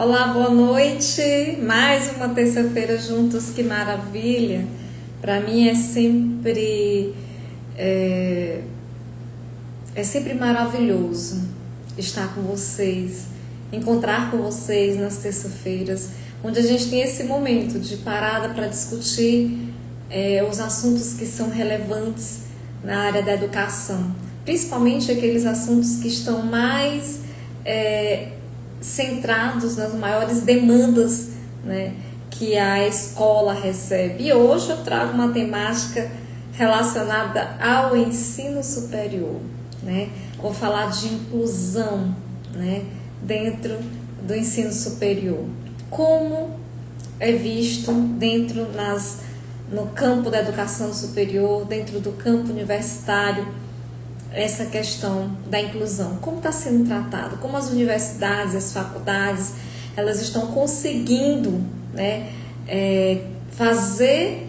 Olá, boa noite. Mais uma terça-feira juntos, que maravilha. Para mim é sempre maravilhoso estar com vocês, encontrar com vocês nas terças-feiras, onde a gente tem esse momento de parada para discutir os assuntos que são relevantes na área da educação, principalmente aqueles assuntos que estão mais centrados nas maiores demandas, né, que a escola recebe. E hoje eu trago uma temática relacionada ao ensino superior, né? Vou falar de inclusão, né, dentro do ensino superior. Como é visto no campo da educação superior, dentro do campo universitário, essa questão da inclusão, como está sendo tratado, como as universidades, as faculdades, elas estão conseguindo, né, fazer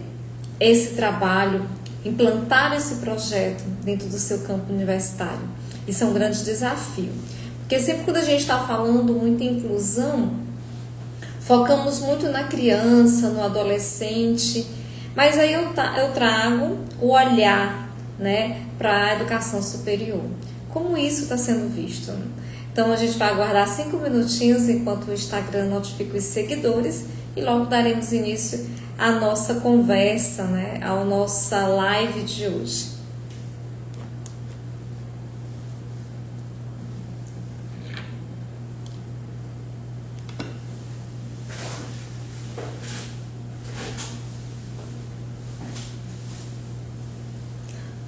esse trabalho, implantar esse projeto dentro do seu campo universitário. Isso é um grande desafio, porque sempre quando a gente está falando muito em inclusão, focamos muito na criança, no adolescente, mas aí eu trago o olhar, né, para a educação superior. Como isso está sendo visto? Então a gente vai aguardar 5 minutinhos enquanto o Instagram notifica os seguidores e logo daremos início à nossa conversa, né, à nossa live de hoje.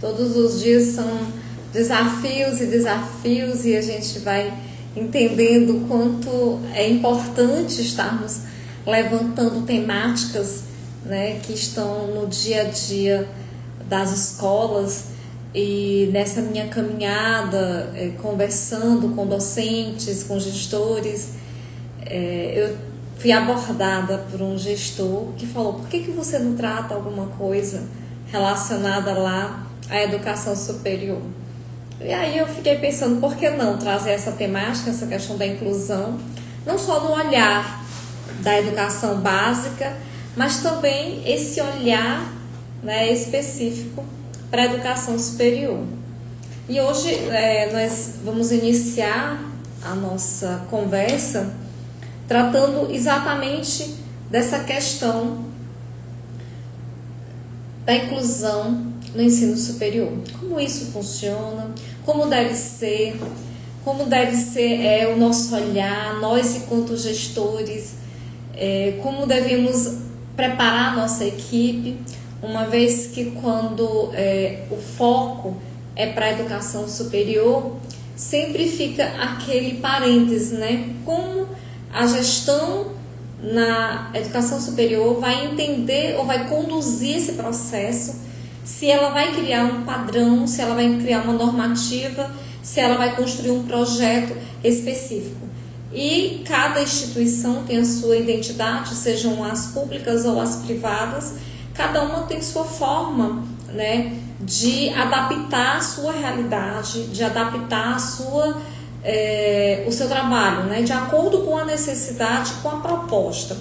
Todos os dias são desafios e desafios, e a gente vai entendendo o quanto é importante estarmos levantando temáticas, né, que estão no dia a dia das escolas. E nessa minha caminhada, conversando com docentes, com gestores, eu fui abordada por um gestor que falou: por que você não trata alguma coisa relacionada lá à educação superior? E aí eu fiquei pensando, por que não trazer essa temática, essa questão da inclusão, não só no olhar da educação básica, mas também esse olhar, né, específico para a educação superior. E hoje nós vamos iniciar a nossa conversa tratando exatamente dessa questão da inclusão no ensino superior. Como isso funciona, como deve ser o nosso olhar, nós enquanto gestores, como devemos preparar a nossa equipe, uma vez que quando o foco é para a educação superior, sempre fica aquele parêntese, né? Como a gestão na educação superior vai entender ou vai conduzir esse processo, se ela vai criar um padrão, se ela vai criar uma normativa, se ela vai construir um projeto específico. E cada instituição tem a sua identidade, sejam as públicas ou as privadas, cada uma tem sua forma, né, de adaptar a sua realidade, de adaptar o seu trabalho, né, de acordo com a necessidade, com a proposta.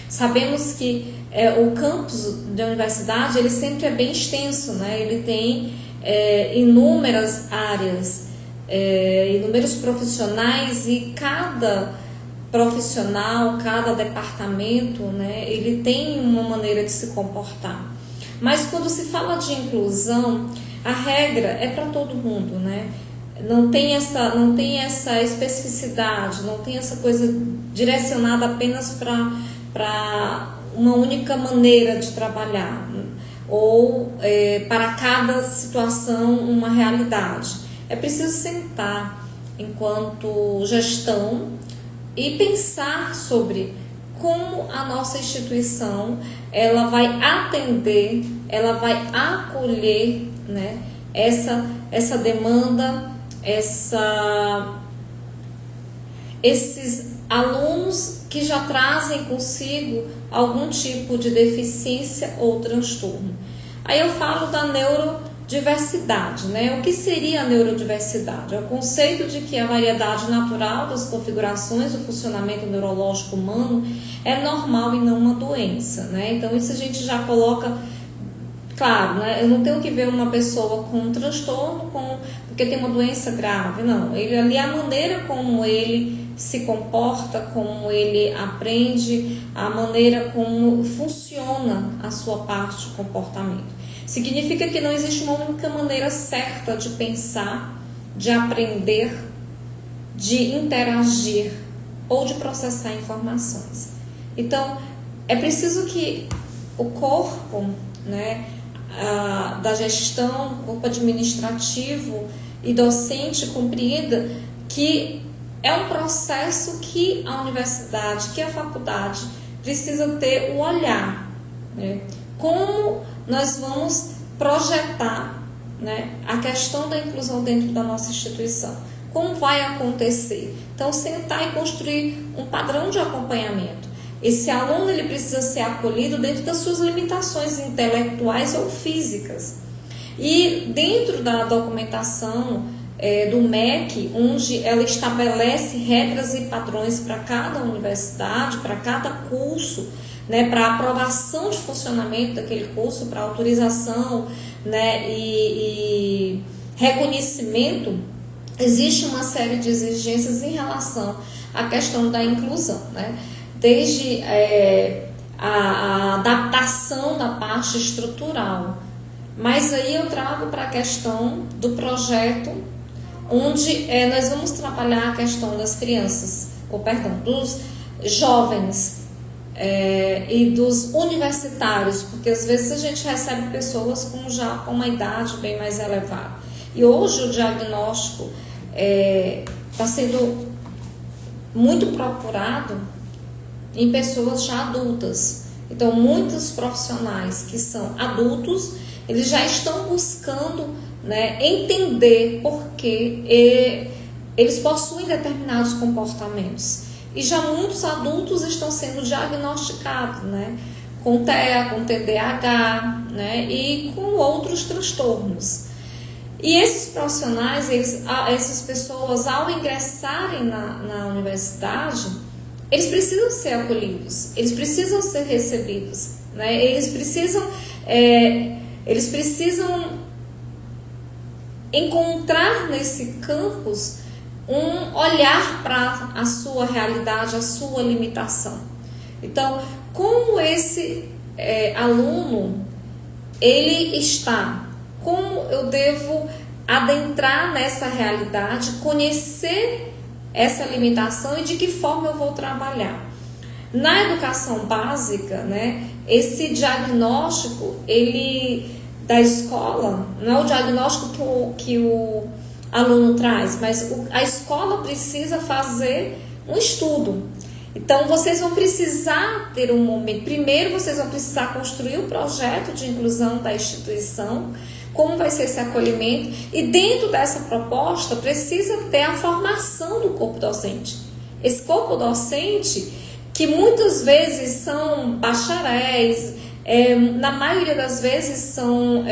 Sabemos que o campus da universidade ele sempre é bem extenso, né? Ele tem inúmeras áreas, inúmeros profissionais, e cada profissional, cada departamento, né, ele tem uma maneira de se comportar. Mas quando se fala de inclusão, a regra é para todo mundo, né? Não tem essa especificidade, não tem essa coisa direcionada apenas para uma única maneira de trabalhar, ou para cada situação uma realidade. É preciso sentar enquanto gestão e pensar sobre como a nossa instituição ela vai atender, ela vai acolher, né, essa demanda, esses alunos que já trazem consigo algum tipo de deficiência ou transtorno. Aí eu falo da neurodiversidade diversidade, né? O que seria a neurodiversidade? É o conceito de que a variedade natural das configurações do funcionamento neurológico humano é normal e não uma doença, né? Então isso a gente já coloca, claro, né? Eu não tenho que ver uma pessoa com um transtorno porque tem uma doença grave, não. Ele ali, a maneira como ele se comporta, como ele aprende, a maneira como funciona a sua parte de comportamento. Significa que não existe uma única maneira certa de pensar, de aprender, de interagir ou de processar informações. Então, é preciso que o corpo, né, da gestão, o corpo administrativo e docente compreenda que é um processo que a universidade, que a faculdade precisa ter o olhar, né? Como nós vamos projetar, né, a questão da inclusão dentro da nossa instituição? Como vai acontecer? Então, sentar e construir um padrão de acompanhamento. Esse aluno ele precisa ser acolhido dentro das suas limitações intelectuais ou físicas. E dentro da documentação do MEC, onde ela estabelece regras e padrões para cada universidade, para cada curso, né, para aprovação de funcionamento daquele curso, para autorização, né, e reconhecimento, existe uma série de exigências em relação à questão da inclusão, né? Desde a adaptação da parte estrutural. Mas aí eu trago para a questão do projeto, onde nós vamos trabalhar a questão das crianças, dos jovens e dos universitários, porque às vezes a gente recebe pessoas com uma idade bem mais elevada. E hoje o diagnóstico está sendo muito procurado em pessoas já adultas. Então, muitos profissionais que são adultos, eles já estão buscando, né, entender por que eles possuem determinados comportamentos. E já muitos adultos estão sendo diagnosticados, né, com TEA, com TDAH, né, e com outros transtornos. E esses profissionais, essas pessoas, ao ingressarem na universidade, eles precisam ser acolhidos, eles precisam ser recebidos, né? Eles precisam encontrar nesse campus um olhar para a sua realidade, a sua limitação. Então, como esse aluno ele está, como eu devo adentrar nessa realidade, conhecer essa limitação e de que forma eu vou trabalhar. Na educação básica, né, esse diagnóstico da escola, não é o diagnóstico que o aluno traz, mas a escola precisa fazer um estudo. Então, vocês vão precisar ter um momento. Primeiro, vocês vão precisar construir o projeto de inclusão da instituição, como vai ser esse acolhimento, e dentro dessa proposta precisa ter a formação do corpo docente. Esse corpo docente, que muitas vezes são bacharéis, na maioria das vezes são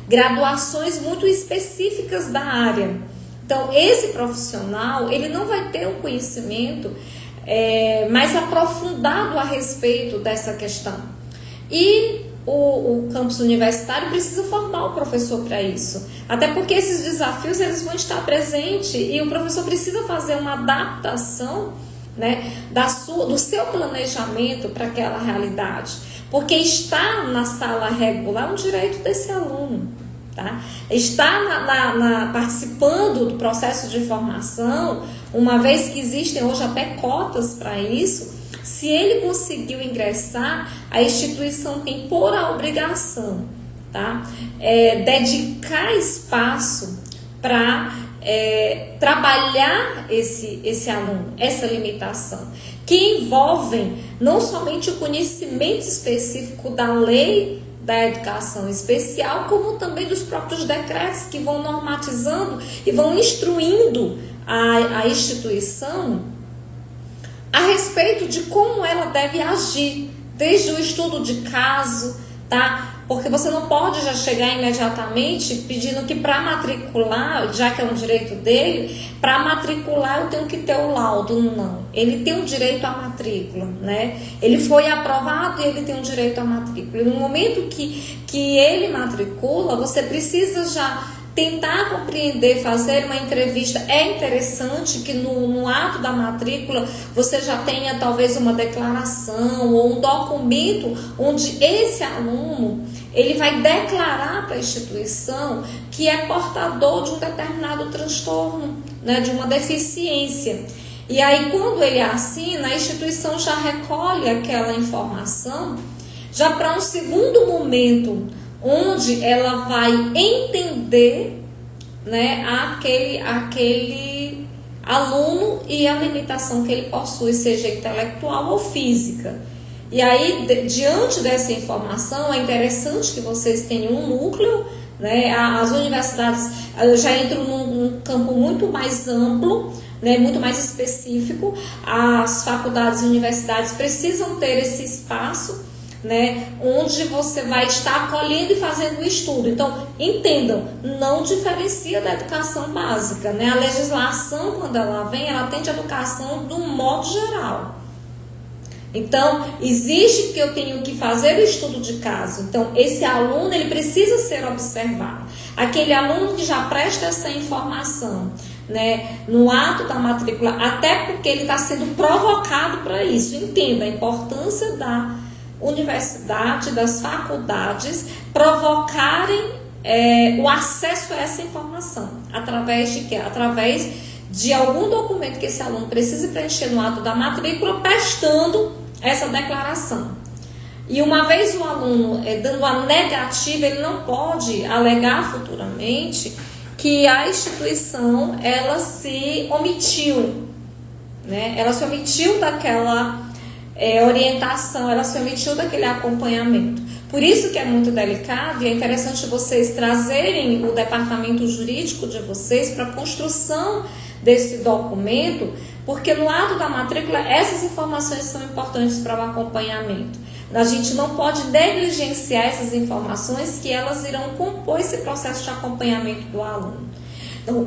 graduações muito específicas da área. Então, esse profissional, ele não vai ter um conhecimento mais aprofundado a respeito dessa questão. E o campus universitário precisa formar o professor para isso. Até porque esses desafios eles vão estar presentes e o professor precisa fazer uma adaptação, né, do seu planejamento para aquela realidade. Porque estar na sala regular é um direito desse aluno. Tá? Estar participando do processo de formação, uma vez que existem hoje até cotas para isso, se ele conseguiu ingressar, a instituição tem por obrigação, tá, dedicar espaço para trabalhar esse aluno, essa limitação, que envolvem não somente o conhecimento específico da lei da educação especial, como também dos próprios decretos que vão normatizando e vão instruindo a instituição a respeito de como ela deve agir, desde o estudo de caso, tá? Porque você não pode já chegar imediatamente pedindo que para matricular, já que é um direito dele, para matricular eu tenho que ter o laudo. Não. Ele tem um direito à matrícula, né? Ele foi aprovado e ele tem um direito à matrícula. E no momento que ele matricula, você precisa já tentar compreender, fazer uma entrevista. É interessante que no ato da matrícula você já tenha talvez uma declaração ou um documento onde esse aluno ele vai declarar para a instituição que é portador de um determinado transtorno, né, de uma deficiência. E aí quando ele assina, a instituição já recolhe aquela informação já para um segundo momento, onde ela vai entender, né, aquele aluno e a limitação que ele possui, seja intelectual ou física. E aí, diante dessa informação, é interessante que vocês tenham um núcleo, né? As universidades já entram num campo muito mais amplo, né, muito mais específico. As faculdades e universidades precisam ter esse espaço, né, onde você vai estar acolhendo e fazendo o estudo. Então, entendam, não diferencia da educação básica, né? A legislação, quando ela vem, ela atende a educação de um modo geral. Então, existe que eu tenho que fazer o estudo de caso. Então, esse aluno, ele precisa ser observado. Aquele aluno que já presta essa informação, né, no ato da matrícula, até porque ele está sendo provocado para isso. Entenda a importância da universidade, das faculdades provocarem o acesso a essa informação. Através de quê? Através de algum documento que esse aluno precise preencher no ato da matrícula, prestando essa declaração. E uma vez o aluno dando a negativa, ele não pode alegar futuramente que a instituição ela se omitiu, né? Ela se omitiu daquela orientação, ela se omitiu daquele acompanhamento. Por isso que é muito delicado e é interessante vocês trazerem o departamento jurídico de vocês para a construção desse documento, porque no ato da matrícula essas informações são importantes para o acompanhamento. A gente não pode negligenciar essas informações, que elas irão compor esse processo de acompanhamento do aluno. Então,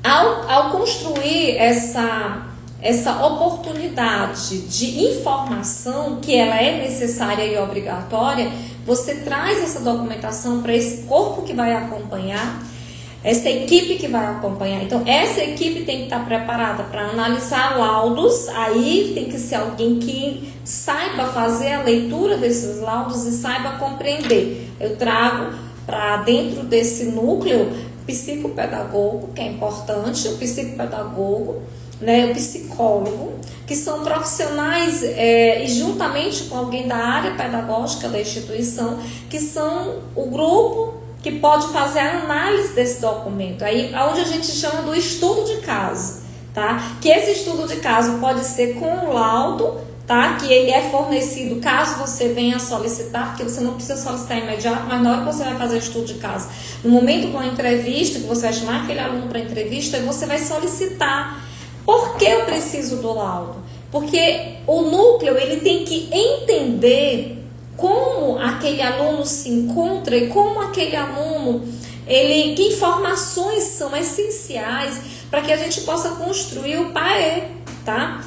ao construir essa oportunidade de informação, que ela é necessária e obrigatória, você traz essa documentação para esse corpo que vai acompanhar, essa equipe que vai acompanhar. Então, essa equipe tem que estar preparada para analisar laudos. Aí tem que ser alguém que saiba fazer a leitura desses laudos e saiba compreender. Eu trago para dentro desse núcleo psicopedagogo, que é importante, o psicopedagogo, né, o psicólogo, que são profissionais e juntamente com alguém da área pedagógica da instituição, que são o grupo que pode fazer a análise desse documento, aí onde a gente chama do estudo de caso, tá? Que esse estudo de caso pode ser com o laudo, tá? Que ele é fornecido caso você venha solicitar, porque você não precisa solicitar imediato, mas na hora que você vai fazer o estudo de caso, no momento de uma entrevista, que você vai chamar aquele aluno para entrevista, você vai solicitar. Por que eu preciso do laudo? Porque o núcleo ele tem que entender como aquele aluno se encontra e como aquele aluno, que informações são essenciais para que a gente possa construir o PAE, tá?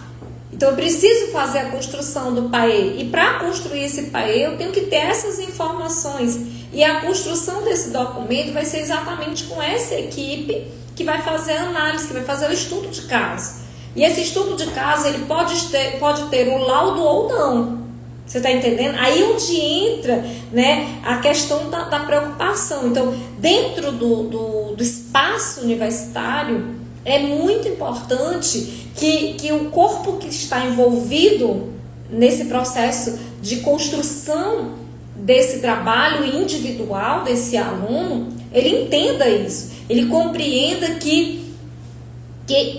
Então eu preciso fazer a construção do PAE e para construir esse PAE eu tenho que ter essas informações e a construção desse documento vai ser exatamente com essa equipe que vai fazer a análise, que vai fazer o estudo de caso. E esse estudo de caso ele pode ter o laudo ou não. Você está entendendo? Aí onde entra, né, a questão da preocupação. Então, dentro do espaço universitário, é muito importante que o corpo que está envolvido nesse processo de construção desse trabalho individual desse aluno, ele entenda isso. Ele compreenda que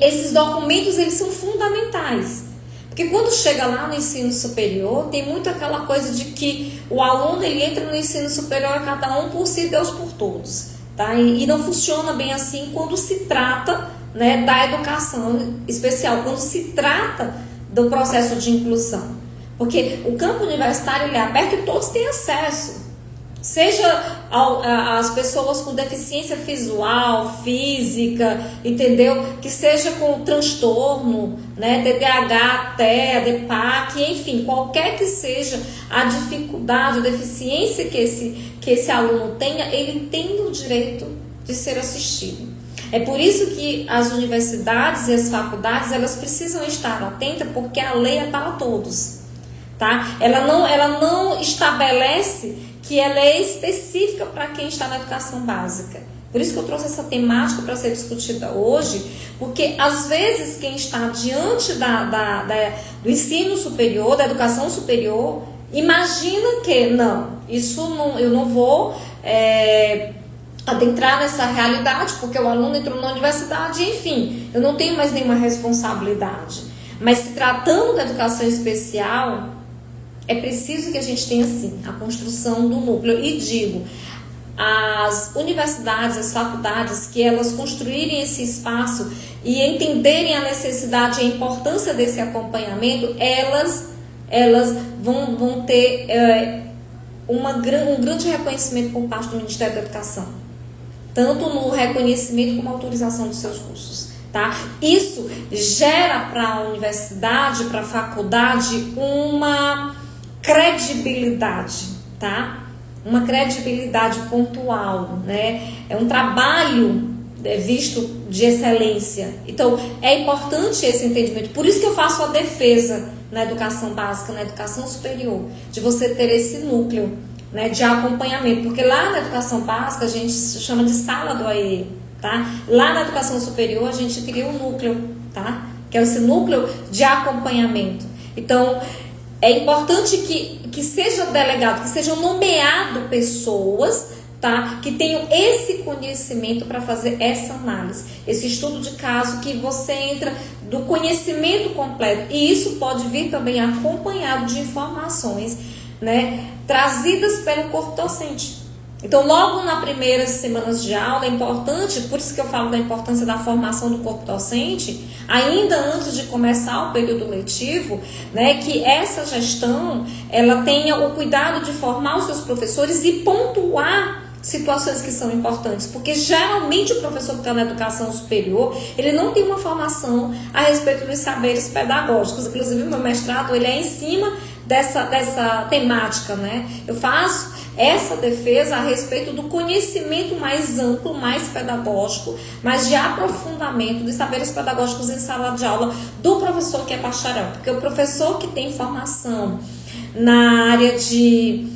esses documentos eles são fundamentais. Porque quando chega lá no ensino superior, tem muito aquela coisa de que o aluno ele entra no ensino superior, cada um por si, Deus por todos. Tá? E não funciona bem assim quando se trata, né, da educação especial, quando se trata do processo de inclusão. Porque o campo universitário ele é aberto e todos têm acesso. Seja as pessoas com deficiência visual, física, entendeu? Que seja com transtorno, né? TDAH, TEA, DEPAC, enfim, qualquer que seja a dificuldade, a deficiência que esse aluno tenha, ele tem o direito de ser assistido. É por isso que as universidades e as faculdades, elas precisam estar atentas, porque a lei é para todos, tá? Ela não estabelece que ela é específica para quem está na educação básica. Por isso que eu trouxe essa temática para ser discutida hoje, porque às vezes quem está diante do ensino superior, da educação superior, imagina que eu não vou adentrar nessa realidade, porque o aluno entrou na universidade, enfim, eu não tenho mais nenhuma responsabilidade. Mas se tratando da educação especial, é preciso que a gente tenha, sim, a construção do núcleo. E digo, as universidades, as faculdades, que elas construírem esse espaço e entenderem a necessidade e a importância desse acompanhamento, elas vão ter um grande reconhecimento por parte do Ministério da Educação. Tanto no reconhecimento como autorização dos seus cursos. Tá? Isso gera para a universidade, para a faculdade, uma credibilidade, tá? Uma credibilidade pontual, né? É um trabalho visto de excelência. Então, é importante esse entendimento. Por isso que eu faço a defesa na educação básica, na educação superior, de você ter esse núcleo, né, de acompanhamento. Porque lá na educação básica a gente chama de sala do AE, tá? Lá na educação superior a gente cria um núcleo, tá? Que é esse núcleo de acompanhamento. Então, é importante que seja delegado, que sejam nomeadas pessoas, tá? Que tenham esse conhecimento para fazer essa análise, esse estudo de caso, que você entra do conhecimento completo. E isso pode vir também acompanhado de informações, né, trazidas pelo corpo docente. Então, logo nas primeiras semanas de aula, é importante, por isso que eu falo da importância da formação do corpo docente, ainda antes de começar o período letivo, né, que essa gestão, ela tenha o cuidado de formar os seus professores e pontuar situações que são importantes, porque geralmente o professor que está na educação superior, ele não tem uma formação a respeito dos saberes pedagógicos. Inclusive, o meu mestrado, ele é em cima dessa temática, né? Eu faço essa defesa a respeito do conhecimento mais amplo, mais pedagógico, mas de aprofundamento dos saberes pedagógicos em sala de aula do professor que é bacharel. Porque o professor que tem formação na área de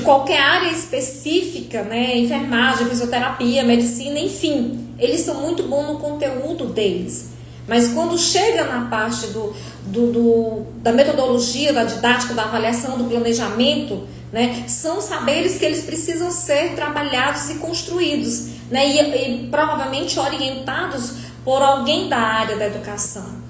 qualquer área específica, né, enfermagem, fisioterapia, medicina, enfim, eles são muito bons no conteúdo deles. Mas quando chega na parte da metodologia, da didática, da avaliação, do planejamento, né, são saberes que eles precisam ser trabalhados e construídos, né, e provavelmente orientados por alguém da área da educação.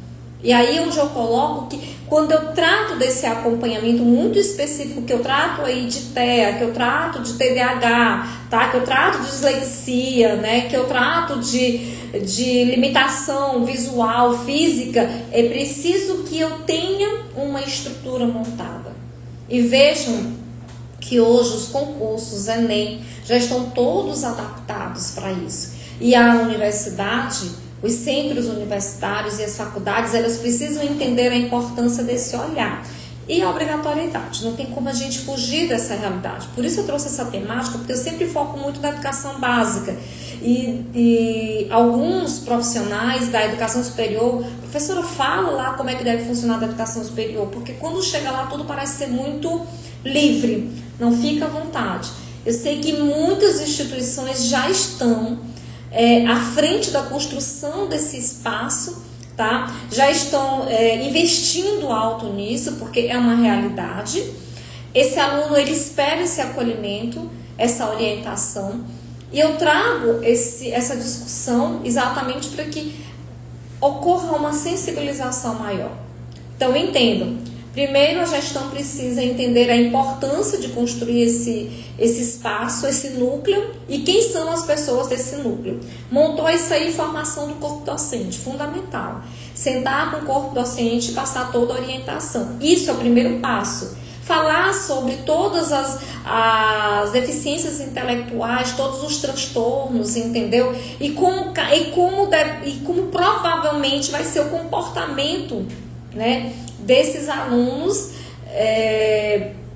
E aí onde eu coloco que quando eu trato desse acompanhamento muito específico, que eu trato aí de TEA, que eu trato de TDAH, tá? Que eu trato de dislexia, né? Que eu trato de limitação visual, física, é preciso que eu tenha uma estrutura montada. E vejam que hoje os concursos Enem já estão todos adaptados para isso. E a universidade, os centros universitários e as faculdades, elas precisam entender a importância desse olhar. E a obrigatoriedade, não tem como a gente fugir dessa realidade. Por isso eu trouxe essa temática, porque eu sempre foco muito na educação básica. E alguns profissionais da educação superior, professora, fala lá como é que deve funcionar a educação superior, porque quando chega lá tudo parece ser muito livre, não fica à vontade. Eu sei que muitas instituições já estão à frente da construção desse espaço, tá? Já estão investindo alto nisso, porque é uma realidade. Esse aluno, ele espera esse acolhimento, essa orientação, e eu trago essa discussão exatamente para que ocorra uma sensibilização maior. Então, entendam. Primeiro, a gestão precisa entender a importância de construir esse espaço, esse núcleo, e quem são as pessoas desse núcleo. Montou isso aí, formação do corpo docente, fundamental. Sentar com o corpo docente e passar toda a orientação. Isso é o primeiro passo, falar sobre todas as deficiências intelectuais, todos os transtornos, entendeu? E como provavelmente vai ser o comportamento, né, desses alunos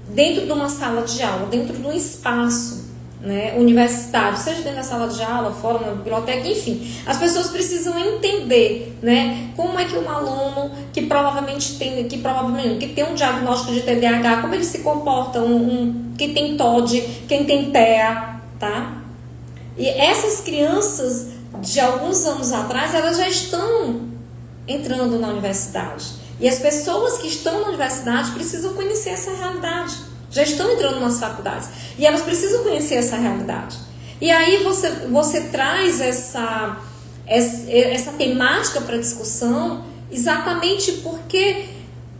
dentro de uma sala de aula, dentro de um espaço, né, universitário, seja dentro da sala de aula, fora, na biblioteca, enfim. As pessoas precisam entender, né, como é que um aluno que provavelmente tem um diagnóstico de TDAH, como ele se comporta, que tem TOD, quem tem TEA, tá? E essas crianças, de alguns anos atrás, elas já estão entrando na universidade. E as pessoas que estão na universidade precisam conhecer essa realidade. Já estão entrando nas faculdades. E elas precisam conhecer essa realidade. E aí você traz essa temática para discussão exatamente porque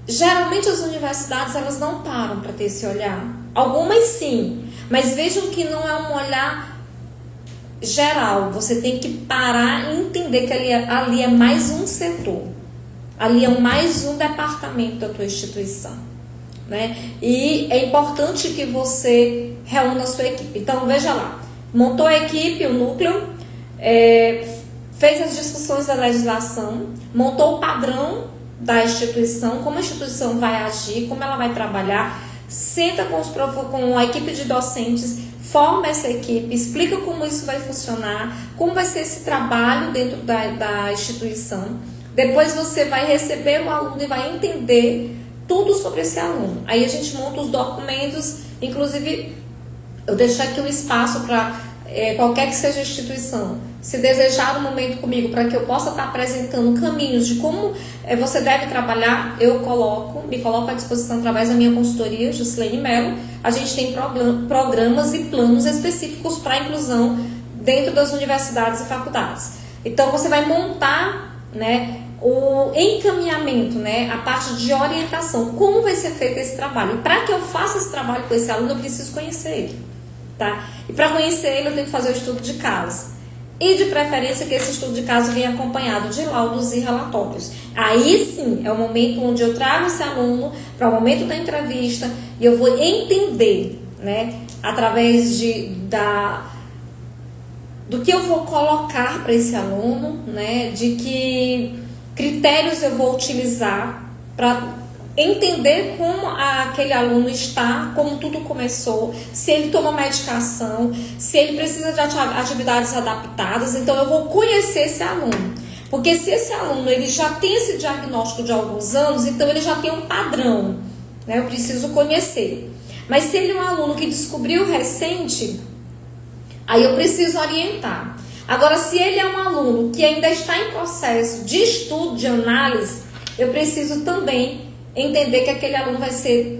geralmente as universidades elas não param para ter esse olhar. Algumas sim, mas vejam que não é um olhar geral. Você tem que parar e entender que ali é mais um setor. Ali é mais um departamento da tua instituição, né? E é importante que você reúna a sua equipe. Então, veja lá, montou a equipe, o núcleo, fez as discussões da legislação, montou o padrão da instituição, como a instituição vai agir, como ela vai trabalhar, senta com a equipe de docentes, forma essa equipe, explica como isso vai funcionar, como vai ser esse trabalho dentro da instituição. Depois você vai receber o aluno e vai entender tudo sobre esse aluno. Aí a gente monta os documentos, inclusive eu deixo aqui um espaço para qualquer que seja a instituição, se desejar um momento comigo para que eu possa estar apresentando caminhos de como você deve trabalhar, eu me coloco à disposição através da minha consultoria, Juscelene Mello. A gente tem programas e planos específicos para a inclusão dentro das universidades e faculdades. Então você vai montar, né, o encaminhamento, né, a parte de orientação, como vai ser feito esse trabalho. E para que eu faça esse trabalho com esse aluno, eu preciso conhecer ele, tá? E para conhecer ele, eu tenho que fazer o estudo de caso. E de preferência que esse estudo de caso venha acompanhado de laudos e relatórios. Aí sim, é o momento onde eu trago esse aluno para o momento da entrevista e eu vou entender, né, através do que eu vou colocar para esse aluno, né, de que critérios eu vou utilizar para entender como aquele aluno está, como tudo começou, se ele toma medicação, se ele precisa de atividades adaptadas. Então eu vou conhecer esse aluno, porque se esse aluno ele já tem esse diagnóstico de alguns anos, então ele já tem um padrão, né? Eu preciso conhecer. Mas se ele é um aluno que descobriu recente, aí eu preciso orientar. Agora, se ele é um aluno que ainda está em processo de estudo, de análise, eu preciso também entender que aquele aluno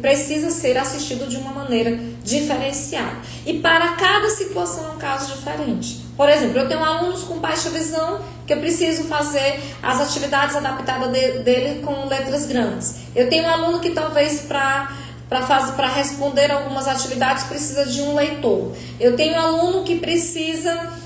precisa ser assistido de uma maneira diferenciada. E para cada situação é um caso diferente. Por exemplo, eu tenho alunos com baixa visão que eu preciso fazer as atividades adaptadas dele com letras grandes. Eu tenho um aluno que talvez para responder algumas atividades precisa de um leitor. Eu tenho um aluno que precisa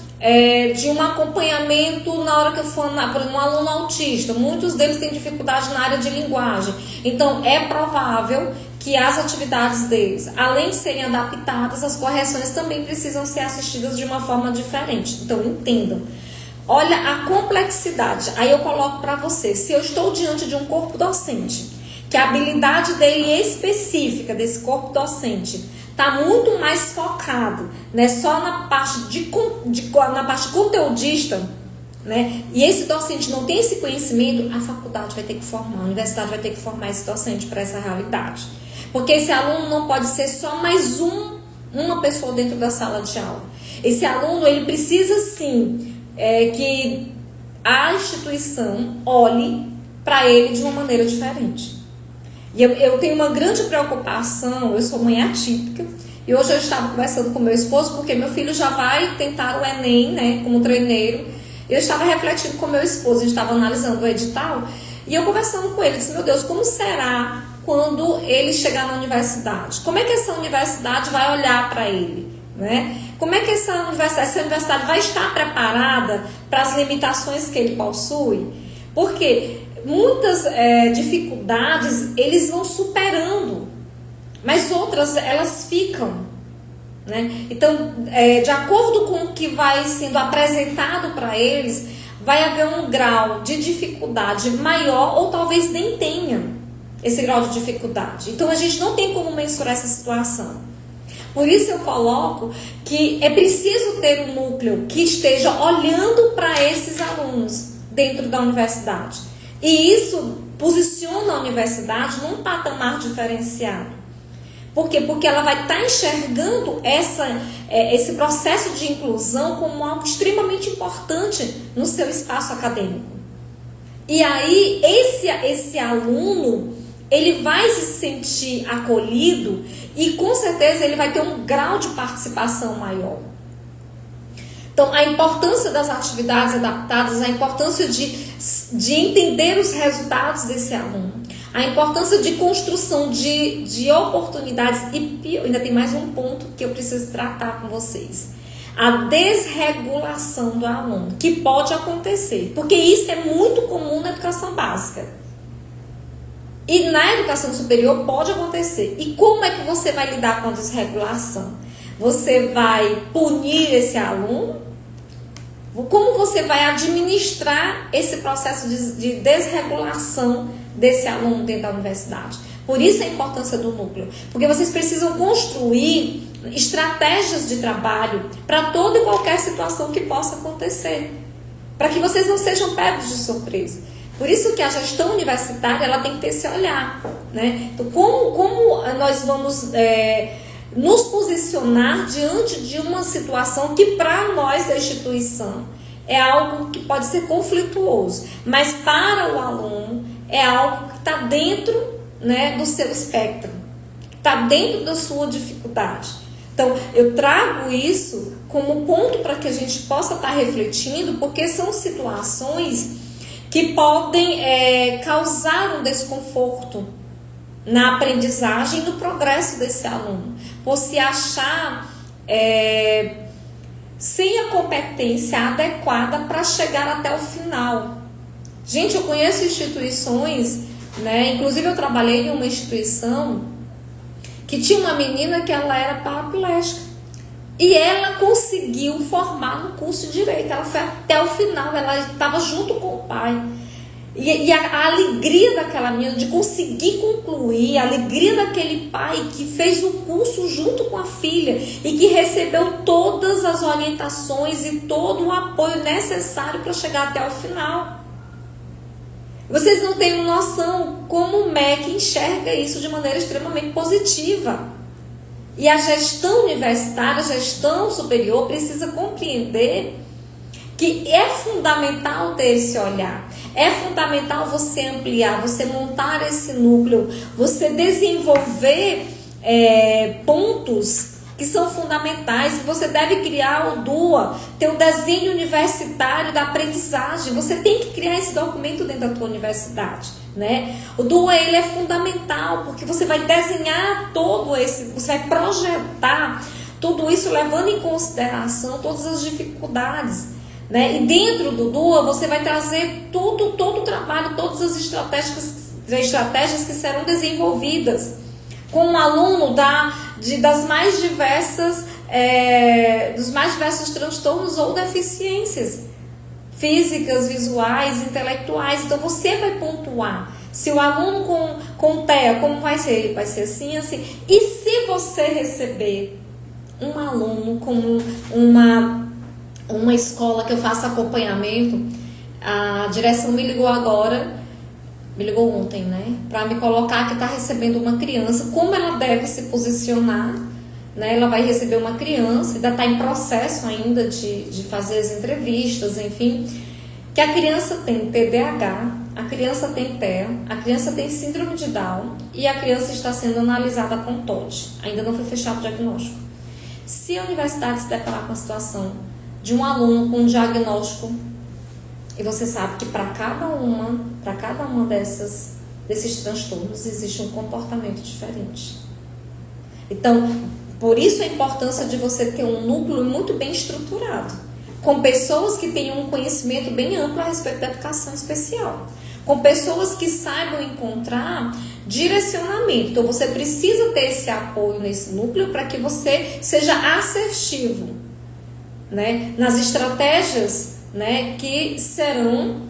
de um acompanhamento na hora que eu for, por exemplo, um aluno autista. Muitos deles têm dificuldade na área de linguagem. Então, é provável que as atividades deles, além de serem adaptadas, as correções também precisam ser assistidas de uma forma diferente. Então, entendam. Olha a complexidade. Aí eu coloco para você, se eu estou diante de um corpo docente, que a habilidade dele específica, desse corpo docente, está muito mais focado, né, só na parte na parte conteudista, né, e esse docente não tem esse conhecimento, a faculdade vai ter que formar, a universidade vai ter que formar esse docente para essa realidade. Porque esse aluno não pode ser só mais uma pessoa dentro da sala de aula. Esse aluno, ele precisa sim que a instituição olhe para ele de uma maneira diferente. E eu tenho uma grande preocupação, eu sou mãe atípica, e hoje eu estava conversando com meu esposo, porque meu filho já vai tentar o Enem, né, como treineiro. Eu estava refletindo com meu esposo, a gente estava analisando o edital, e eu conversando com ele, disse, meu Deus, como será quando ele chegar na universidade? Como é que essa universidade vai olhar para ele, né? Como é que essa universidade vai estar preparada para as limitações que ele possui? Porque muitas dificuldades eles vão superando mas outras elas ficam, né? Então, de acordo com o que vai sendo apresentado para eles, vai haver um grau de dificuldade maior ou talvez nem tenha esse grau de dificuldade. Então, a gente não tem como mensurar essa situação. Por isso eu coloco que é preciso ter um núcleo que esteja olhando para esses alunos dentro da universidade. E isso posiciona a universidade num patamar diferenciado. Por quê? Porque ela vai estar enxergando esse processo de inclusão como algo extremamente importante no seu espaço acadêmico. E aí, esse aluno, ele vai se sentir acolhido e, com certeza, ele vai ter um grau de participação maior. Então, a importância das atividades adaptadas, a importância de entender os resultados desse aluno, a importância de construção de oportunidades e ainda tem mais um ponto que eu preciso tratar com vocês. A desregulação do aluno, que pode acontecer, porque isso é muito comum na educação básica. E na educação superior pode acontecer. E como é que você vai lidar com a desregulação? Você vai punir esse aluno? Como você vai administrar esse processo de desregulação desse aluno dentro da universidade? Por isso a importância do núcleo. Porque vocês precisam construir estratégias de trabalho para toda e qualquer situação que possa acontecer. Para que vocês não sejam pegos de surpresa. Por isso que a gestão universitária ela tem que ter esse olhar, né? Então, como nós vamos nos posicionar diante de uma situação que para nós da instituição é algo que pode ser conflituoso, mas para o aluno é algo que está dentro, né, do seu espectro, está dentro da sua dificuldade. Então, eu trago isso como ponto para que a gente possa estar refletindo, porque são situações que podem causar um desconforto na aprendizagem e no progresso desse aluno, por se achar sem a competência adequada para chegar até o final. Gente, eu conheço instituições, né? Inclusive eu trabalhei em uma instituição que tinha uma menina que ela era paraplégica e ela conseguiu formar no curso de Direito. Ela foi até o final, ela estava junto com o pai. E a alegria daquela menina de conseguir concluir, a alegria daquele pai que fez o curso junto com a filha e que recebeu todas as orientações e todo o apoio necessário para chegar até o final. Vocês não têm noção como o MEC enxerga isso de maneira extremamente positiva. E a gestão universitária, a gestão superior precisa compreender que é fundamental ter esse olhar. É fundamental você ampliar, você montar esse núcleo, você desenvolver pontos que são fundamentais. Você deve criar o DUA, ter o desenho universitário da aprendizagem. Você tem que criar esse documento dentro da tua universidade, né? O DUA ele é fundamental porque você vai desenhar você vai projetar tudo isso levando em consideração todas as dificuldades, né? E dentro do DUA você vai trazer todo o trabalho, todas as estratégias que serão desenvolvidas com um aluno dos mais diversos transtornos ou deficiências físicas, visuais, intelectuais. Então você vai pontuar se o aluno com TEA, como vai ser? Vai ser assim, assim. E se você receber um aluno com uma escola que eu faço acompanhamento, a direção me ligou ontem, né, para me colocar que está recebendo uma criança, como ela deve se posicionar, né? Ela vai receber uma criança, ainda está em processo ainda de fazer as entrevistas, enfim, que a criança tem TDAH, a criança tem TEA, a criança tem síndrome de Down e a criança está sendo analisada com TOD, ainda não foi fechado o diagnóstico. Se a universidade se deparar com a situação de um aluno com um diagnóstico, e você sabe que para cada uma desses transtornos existe um comportamento diferente. Então, por isso a importância de você ter um núcleo muito bem estruturado, com pessoas que tenham um conhecimento bem amplo a respeito da educação especial, com pessoas que saibam encontrar direcionamento. Então você precisa ter esse apoio nesse núcleo para que você seja assertivo, né, nas estratégias, né, que serão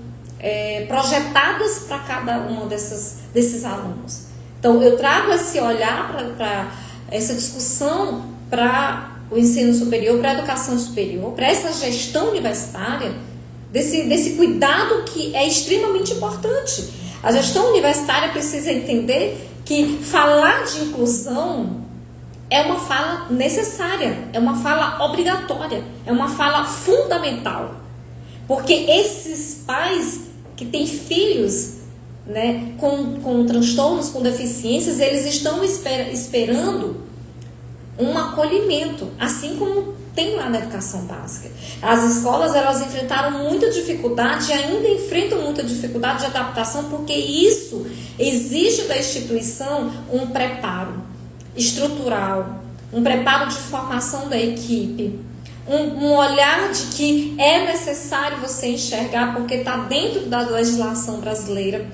projetadas para cada uma desses alunos. Então eu trago esse olhar para essa discussão para o ensino superior, para a educação superior, para essa gestão universitária, desse cuidado que é extremamente importante. A gestão universitária precisa entender que falar de inclusão é uma fala necessária, é uma fala obrigatória, é uma fala fundamental. Porque esses pais que têm filhos, né, com transtornos, com deficiências, eles estão esperando um acolhimento, assim como tem lá na educação básica. As escolas, elas enfrentaram muita dificuldade e ainda enfrentam muita dificuldade de adaptação, porque isso exige da instituição um preparo estrutural, um preparo de formação da equipe, um olhar de que é necessário você enxergar, porque está dentro da legislação brasileira,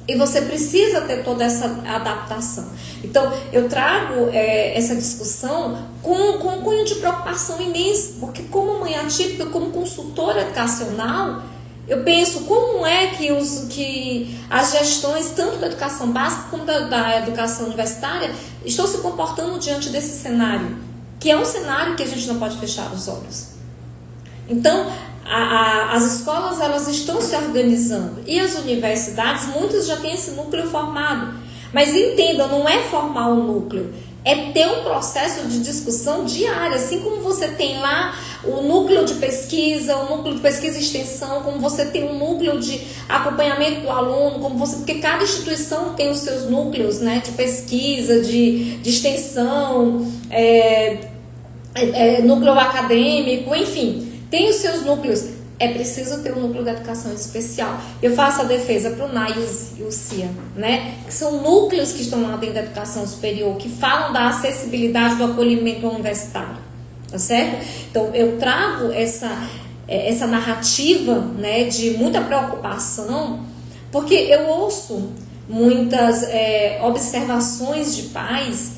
e você precisa ter toda essa adaptação. Então, eu trago essa discussão com um cunho de preocupação imenso, porque como mãe atípica, como consultora educacional, eu penso como é que as gestões, tanto da educação básica como da educação universitária, estão se comportando diante desse cenário, que é um cenário que a gente não pode fechar os olhos. Então, as escolas, elas estão se organizando, e as universidades, muitas já têm esse núcleo formado. Mas entendam, não é formar um núcleo, é ter um processo de discussão diária, assim como você tem lá o núcleo de pesquisa, o núcleo de pesquisa e extensão, como você tem um núcleo de acompanhamento do aluno, porque cada instituição tem os seus núcleos, né, de pesquisa, de extensão, núcleo acadêmico, enfim. Tem os seus núcleos, é preciso ter um núcleo de educação especial. Eu faço a defesa para o NAI e o CIA, né? Que são núcleos que estão lá dentro da educação superior, que falam da acessibilidade do acolhimento universitário, tá certo? Então, eu trago essa narrativa, né, de muita preocupação, porque eu ouço muitas observações de pais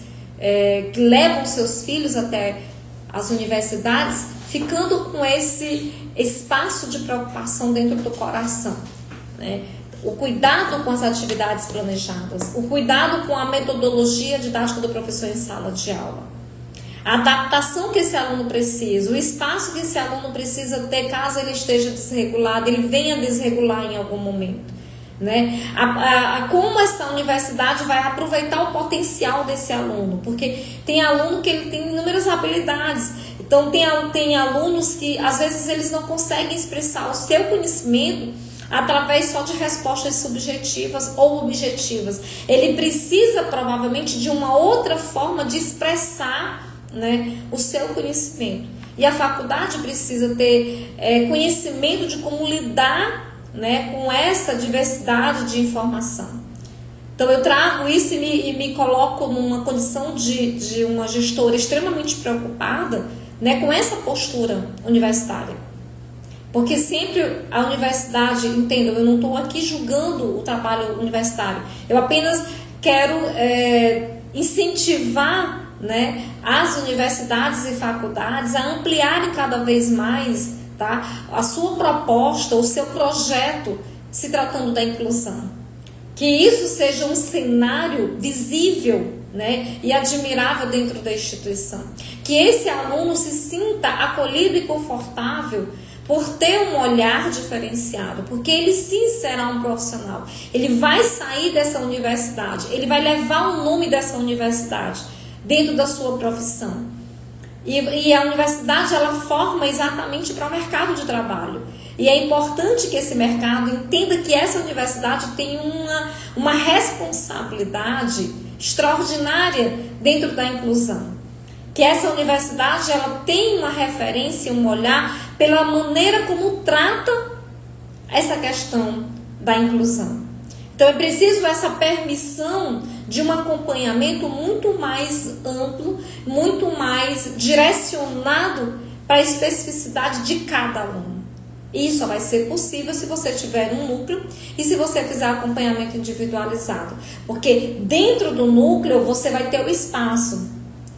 que levam seus filhos até as universidades, ficando com esse espaço de preocupação dentro do coração, né? O cuidado com as atividades planejadas, o cuidado com a metodologia didática do professor em sala de aula, a adaptação que esse aluno precisa, o espaço que esse aluno precisa ter caso ele esteja desregulado, ele venha desregular em algum momento, né? Como essa universidade vai aproveitar o potencial desse aluno, porque tem aluno que ele tem inúmeras habilidades. Então tem alunos que às vezes eles não conseguem expressar o seu conhecimento através só de respostas subjetivas ou objetivas. Ele precisa provavelmente de uma outra forma de expressar, né, o seu conhecimento. E a faculdade precisa ter conhecimento de como lidar, né, com essa diversidade de informação. Então eu trago isso e me coloco numa condição de uma gestora extremamente preocupada, né, com essa postura universitária. Porque sempre a universidade, entendam, eu não estou aqui julgando o trabalho universitário, eu apenas quero incentivar, né, as universidades e faculdades a ampliarem cada vez mais, tá, a sua proposta, o seu projeto, se tratando da inclusão. Que isso seja um cenário visível, né, e admirável dentro da instituição. Que esse aluno se sinta acolhido e confortável por ter um olhar diferenciado, porque ele sim será um profissional. Ele vai sair dessa universidade, ele vai levar o nome dessa universidade dentro da sua profissão. E a universidade, ela forma exatamente para o mercado de trabalho. E é importante que esse mercado entenda que essa universidade tem uma responsabilidade extraordinária dentro da inclusão. Que essa universidade, ela tem uma referência, um olhar pela maneira como trata essa questão da inclusão. Então é preciso essa permissão de um acompanhamento muito mais amplo, muito mais direcionado para a especificidade de cada aluno. Isso só vai ser possível se você tiver um núcleo e se você fizer acompanhamento individualizado. Porque dentro do núcleo você vai ter o espaço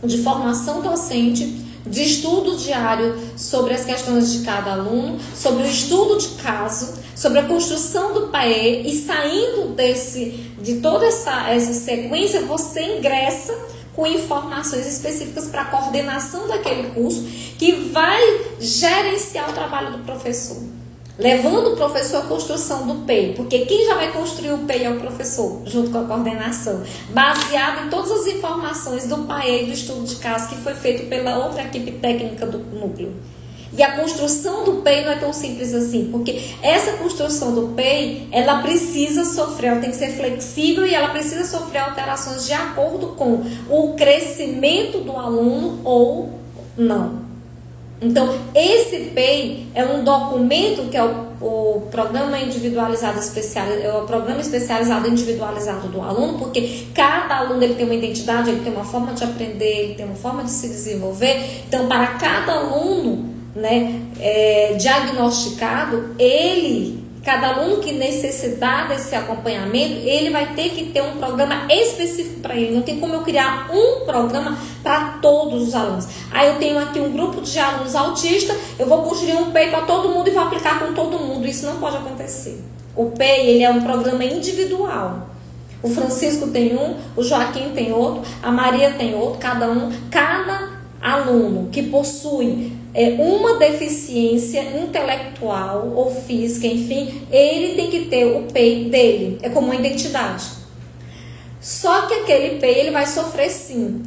de formação docente, de estudo diário sobre as questões de cada aluno, sobre o estudo de caso, sobre a construção do PAE, e saindo de toda essa sequência, você ingressa com informações específicas para a coordenação daquele curso, que vai gerenciar o trabalho do professor, levando o professor à construção do PEI, porque quem já vai construir o PEI é o professor, junto com a coordenação, baseado em todas as informações do PAE e do estudo de caso que foi feito pela outra equipe técnica do núcleo. E a construção do PEI não é tão simples assim, porque essa construção do PEI, ela precisa sofrer, ela tem que ser flexível e ela precisa sofrer alterações de acordo com o crescimento do aluno ou não. Então, esse PEI é um documento que é o Programa Individualizado é o Programa Especializado Individualizado do aluno, porque cada aluno ele tem uma identidade, ele tem uma forma de aprender, ele tem uma forma de se desenvolver. Então, para cada aluno, né, diagnosticado, cada aluno que necessitar desse acompanhamento, ele vai ter que ter um programa específico para ele. Não tem como eu criar um programa para todos os alunos. Aí eu tenho aqui um grupo de alunos autistas, eu vou construir um PEI para todo mundo e vou aplicar com todo mundo. Isso não pode acontecer. O PEI, ele é um programa individual. O Francisco tem um, o Joaquim tem outro, a Maria tem outro, cada aluno que possui uma deficiência intelectual ou física, enfim, ele tem que ter o PEI dele, é como uma identidade. Só que aquele PEI ele vai sofrer sim,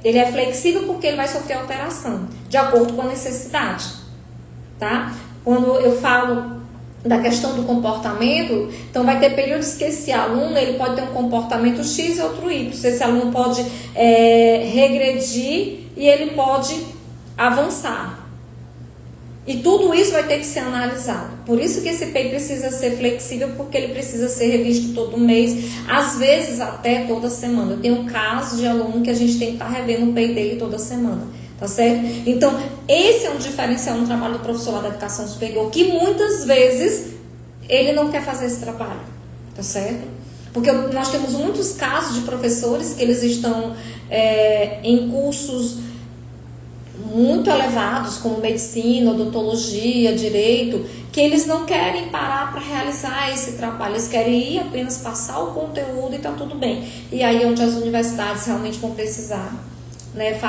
ele é flexível porque ele vai sofrer alteração, de acordo com a necessidade, tá? Quando eu falo da questão do comportamento, então vai ter períodos que esse aluno ele pode ter um comportamento X e outro Y, esse aluno pode regredir e ele pode avançar. E tudo isso vai ter que ser analisado. Por isso que esse PEI precisa ser flexível, porque ele precisa ser revisto todo mês, às vezes até toda semana. Eu tenho um caso de aluno que a gente tem que estar revendo o PEI dele toda semana, tá certo? Então, esse é um diferencial no trabalho do professor da educação superior, que muitas vezes ele não quer fazer esse trabalho, tá certo? Porque nós temos muitos casos de professores que eles estão em cursos muito elevados, como medicina, odontologia, direito, que eles não querem parar para realizar esse trabalho, eles querem ir apenas passar o conteúdo e tá tudo bem. E aí é onde as universidades realmente vão precisar, né,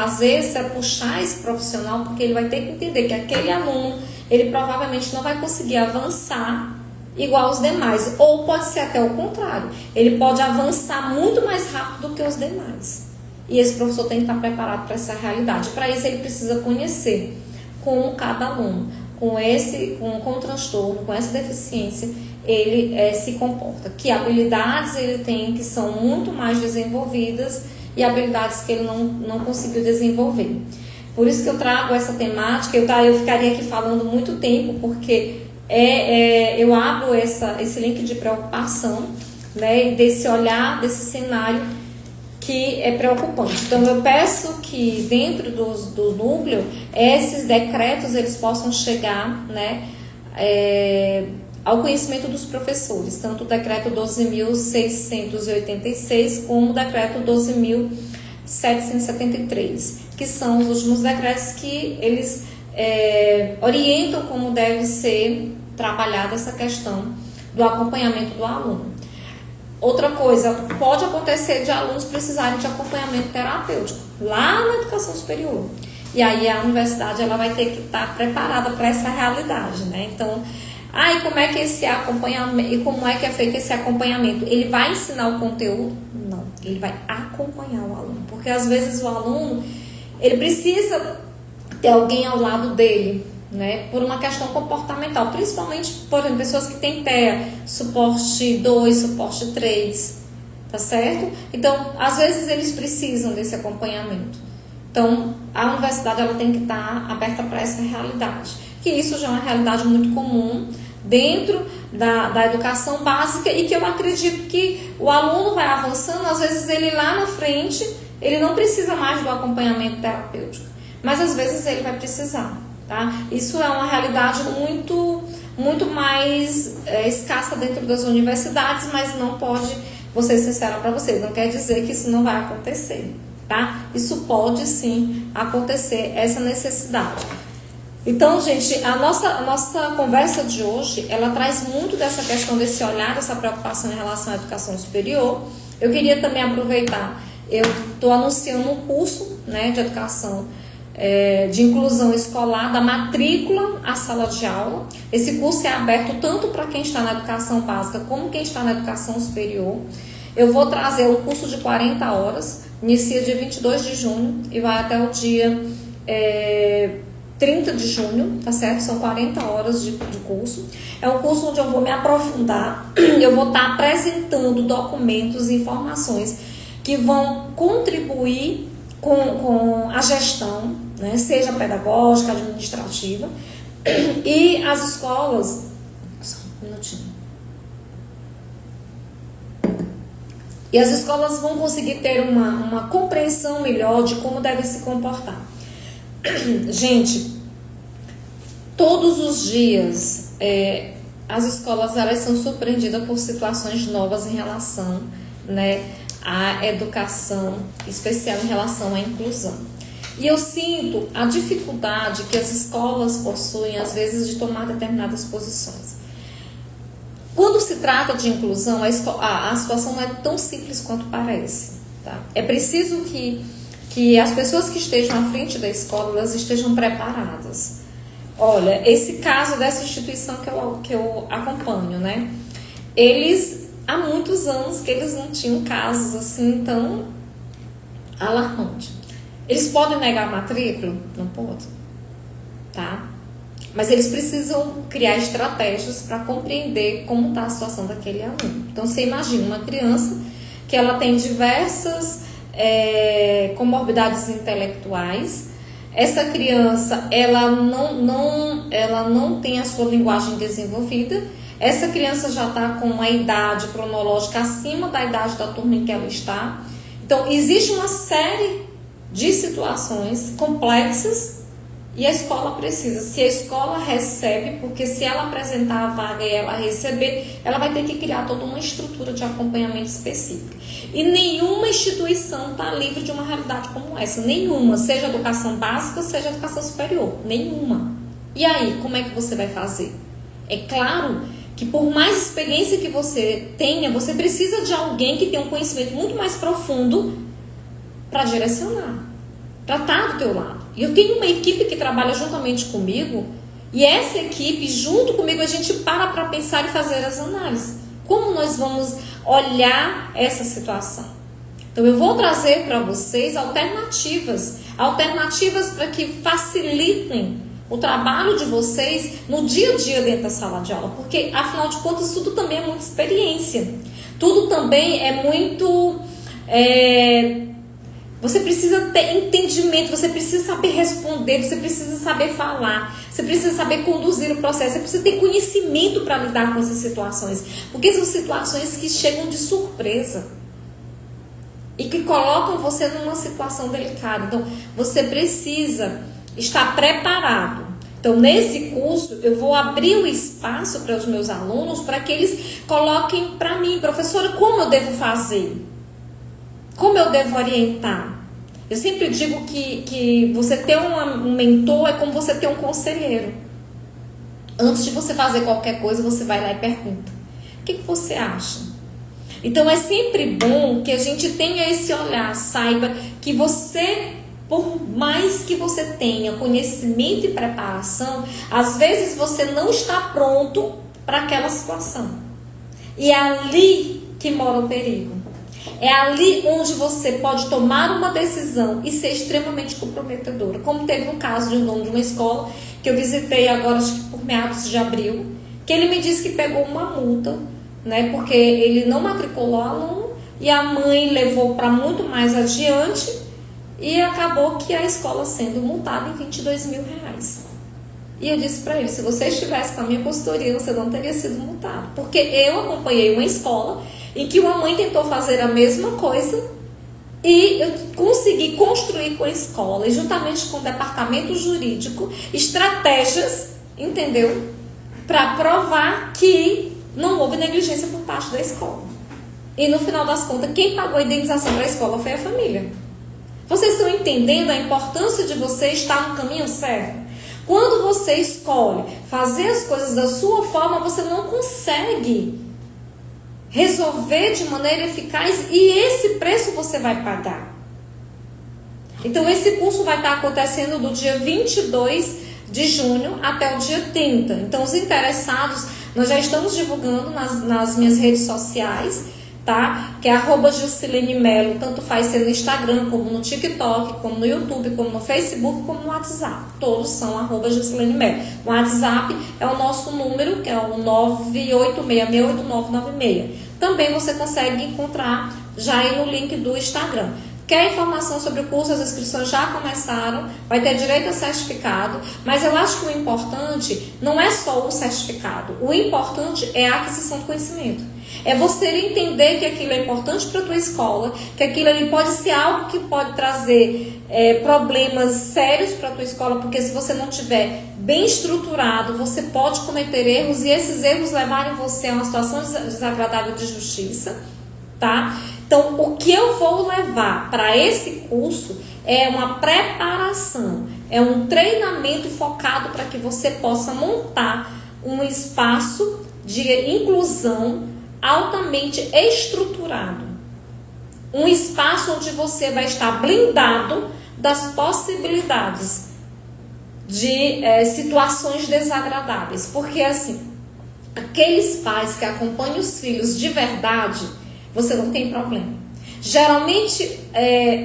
puxar esse profissional, porque ele vai ter que entender que aquele aluno, ele provavelmente não vai conseguir avançar igual os demais, ou pode ser até o contrário, ele pode avançar muito mais rápido do que os demais. E esse professor tem que estar preparado para essa realidade. Para isso ele precisa conhecer como cada aluno, com o transtorno, com essa deficiência, ele se comporta. Que habilidades ele tem que são muito mais desenvolvidas e habilidades que ele não conseguiu desenvolver. Por isso que eu trago essa temática. Eu ficaria aqui falando muito tempo, porque eu abro esse link de preocupação, né, desse olhar, desse cenário que é preocupante. Então eu peço que dentro do núcleo esses decretos eles possam chegar, né, ao conhecimento dos professores, tanto o decreto 12.686 como o decreto 12.773, que são os últimos decretos que eles orientam como deve ser trabalhada essa questão do acompanhamento do aluno. Outra coisa, pode acontecer de alunos precisarem de acompanhamento terapêutico lá na educação superior. E aí a universidade ela vai ter que estar preparada para essa realidade, né? Então, como é que esse acompanhamento, e como é que é feito esse acompanhamento? Ele vai ensinar o conteúdo? Não, ele vai acompanhar o aluno. Porque às vezes o aluno, ele precisa ter alguém ao lado dele, né, por uma questão comportamental, principalmente por exemplo, pessoas que têm TEA, suporte 2, suporte 3, tá certo? Então, às vezes eles precisam desse acompanhamento. Então, a universidade ela tem que estar aberta para essa realidade, que isso já é uma realidade muito comum dentro da educação básica e que eu acredito que o aluno vai avançando, às vezes ele lá na frente, ele não precisa mais do acompanhamento terapêutico, mas às vezes ele vai precisar. tá? Isso é uma realidade muito mais escassa dentro das universidades, mas não pode, vou ser sincera para vocês, não quer dizer que isso não vai acontecer, tá? Isso pode sim acontecer, essa necessidade. Então, gente, a nossa conversa de hoje, ela traz muito dessa questão, desse olhar, dessa preocupação em relação à educação superior. Eu queria também aproveitar, eu estou anunciando um curso, né, de educação, de inclusão escolar, da matrícula à sala de aula. Esse curso é aberto tanto para quem está na educação básica como quem está na educação superior. Eu vou trazer um curso de 40 horas, inicia dia 22 de junho e vai até o dia 30 de junho, tá certo? São 40 horas de curso. É um curso onde eu vou me aprofundar, eu vou estar apresentando documentos e informações que vão contribuir com a gestão, né? Seja pedagógica, administrativa, e as escolas... Só um minutinho. E as escolas vão conseguir ter uma compreensão melhor de como devem se comportar. Gente, todos os dias as escolas elas são surpreendidas por situações novas em relação, né, à educação especial, em relação à inclusão. E eu sinto a dificuldade que as escolas possuem, às vezes, de tomar determinadas posições. Quando se trata de inclusão, a situação não é tão simples quanto parece, tá? É preciso que as pessoas que estejam à frente da escola, elas estejam preparadas. Olha, esse caso dessa instituição que eu acompanho, né? Eles, há muitos anos que eles não tinham casos assim tão alarmantes. Eles podem negar a matrícula? Não podem, tá? Mas eles precisam criar estratégias para compreender como está a situação daquele aluno. Então, você imagina uma criança que ela tem diversas comorbidades intelectuais. Essa criança, ela não tem a sua linguagem desenvolvida. Essa criança já está com uma idade cronológica acima da idade da turma em que ela está. Então, existe uma série de situações complexas e a escola precisa. Se a escola recebe, porque se ela apresentar a vaga e ela receber, ela vai ter que criar toda uma estrutura de acompanhamento específica. E nenhuma instituição está livre de uma realidade como essa. Nenhuma, seja educação básica, seja educação superior. Nenhuma. E aí, como é que você vai fazer? É claro que por mais experiência que você tenha, você precisa de alguém que tenha um conhecimento muito mais profundo para direcionar, para estar do teu lado. E eu tenho uma equipe que trabalha juntamente comigo, e essa equipe, junto comigo, a gente para pensar e fazer as análises. Como nós vamos olhar essa situação? Então, eu vou trazer para vocês alternativas para que facilitem o trabalho de vocês no dia a dia dentro da sala de aula, porque, afinal de contas, tudo também é muita experiência. Tudo também é muito... Você precisa ter entendimento, você precisa saber responder, você precisa saber falar, você precisa saber conduzir o processo, você precisa ter conhecimento para lidar com essas situações, porque são situações que chegam de surpresa e que colocam você numa situação delicada. Então, você precisa estar preparado. Então, nesse curso, eu vou abrir o espaço para os meus alunos, para que eles coloquem para mim, professora, como eu devo fazer? Como eu devo orientar? Eu sempre digo que você ter um mentor é como você ter um conselheiro. Antes de você fazer qualquer coisa, você vai lá e pergunta: o que você acha? Então, é sempre bom que a gente tenha esse olhar, saiba que você, por mais que você tenha conhecimento e preparação, às vezes você não está pronto para aquela situação. E é ali que mora o perigo. É ali onde você pode tomar uma decisão e ser extremamente comprometedora. Como teve um caso de um dono de uma escola que eu visitei agora, acho que por meados de abril, que ele me disse que pegou uma multa, né, porque ele não matriculou aluno e a mãe levou para muito mais adiante e acabou que a escola sendo multada em R$22 mil. E eu disse para ele: se você estivesse com a minha consultoria, você não teria sido multado. Porque eu acompanhei uma escola em que uma mãe tentou fazer a mesma coisa E eu consegui construir com a escola, e juntamente com o departamento jurídico, estratégias, entendeu? Para provar que não houve negligência por parte da escola. E no final das contas, quem pagou a indenização para a escola foi a família. Vocês estão entendendo a importância de você estar no caminho certo? Quando você escolhe fazer as coisas da sua forma, você não consegue resolver de maneira eficaz, e esse preço você vai pagar. Então esse curso vai estar acontecendo do dia 22 de junho até o dia 30. Então os interessados, nós já estamos divulgando nas minhas redes sociais, tá? Que é @JusileneMelo, tanto faz ser no Instagram, como no TikTok, como no YouTube, como no Facebook, como no WhatsApp. Todos são @JusileneMelo. O WhatsApp é o nosso número, que é o 986689996. Também você consegue encontrar já aí no link do Instagram. Quer informação sobre o curso? As inscrições já começaram, vai ter direito a certificado, mas eu acho que o importante não é só o certificado, o importante é a aquisição do conhecimento. É você entender que aquilo é importante para a tua escola, que aquilo ali pode ser algo que pode trazer problemas sérios para a tua escola, porque se você não tiver bem estruturado, você pode cometer erros, e esses erros levarem você a uma situação desagradável de justiça, tá? Então, o que eu vou levar para esse curso é uma preparação, é um treinamento focado para que você possa montar um espaço de inclusão altamente estruturado. Um espaço onde você vai estar blindado das possibilidades de situações desagradáveis. Porque, assim, aqueles pais que acompanham os filhos de verdade, você não tem problema. Geralmente,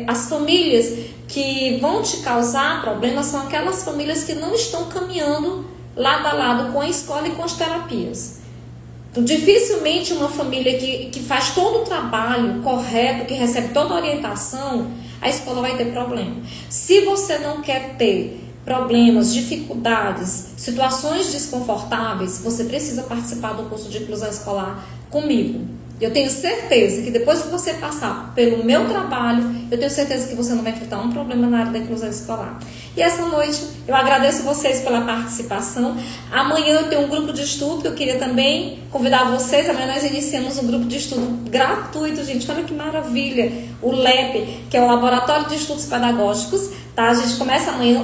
as famílias que vão te causar problemas são aquelas famílias que não estão caminhando lado a lado com a escola e com as terapias. Então, dificilmente uma família que faz todo o trabalho correto, que recebe toda a orientação, a escola vai ter problema. Se você não quer ter problemas, dificuldades, situações desconfortáveis, você precisa participar do curso de inclusão escolar comigo. Eu tenho certeza que depois que você passar pelo meu trabalho, eu tenho certeza que você não vai enfrentar um problema na área da inclusão escolar. E essa noite eu agradeço vocês pela participação. Amanhã eu tenho um grupo de estudo que eu queria também convidar vocês. Amanhã nós iniciamos um grupo de estudo gratuito, gente. Olha que maravilha. O LEP, que é o Laboratório de Estudos Pedagógicos. Tá? A gente começa amanhã.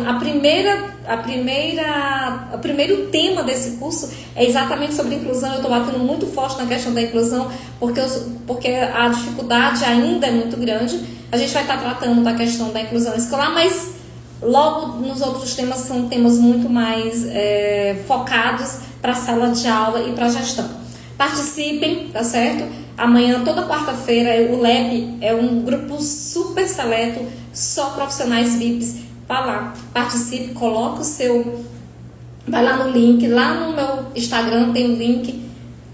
O primeiro tema desse curso é exatamente sobre inclusão. Eu estou batendo muito forte na questão da inclusão, porque a dificuldade ainda é muito grande. A gente vai estar tratando da questão da inclusão escolar, mas logo nos outros temas são temas muito mais focados para a sala de aula e para a gestão. Participem, tá certo? Amanhã, toda quarta-feira, o LEP é um grupo super seleto, só profissionais VIPs. Vá lá, participe, coloca o seu... Vai lá no link, lá no meu Instagram tem o link.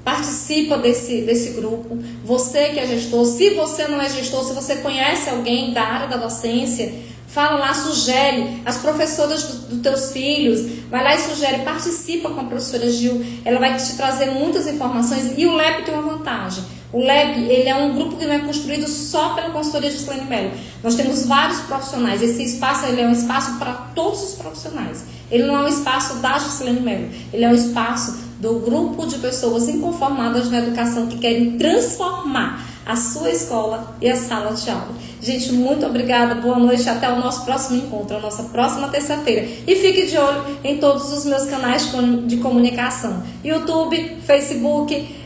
Participa desse grupo. Você que é gestor, se você não é gestor, se você conhece alguém da área da docência, fala lá, sugere as professoras dos teus filhos, vai lá e sugere, participa com a professora Gil, ela vai te trazer muitas informações. E o LEP tem uma vantagem. O LEP, ele é um grupo que não é construído só pela consultoria de Jusilene Melo. Nós temos vários profissionais. Esse espaço, ele é um espaço para todos os profissionais. Ele não é um espaço da Jusilene Melo. Ele é um espaço do grupo de pessoas inconformadas na educação que querem transformar a sua escola e a sala de aula. Gente, muito obrigada, boa noite, até o nosso próximo encontro, a nossa próxima terça-feira. E fique de olho em todos os meus canais de comunicação: YouTube, Facebook,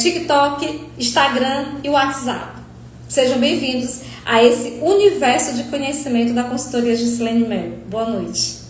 TikTok, Instagram e WhatsApp. Sejam bem-vindos a esse universo de conhecimento da consultoria Jusilene Melo. Boa noite.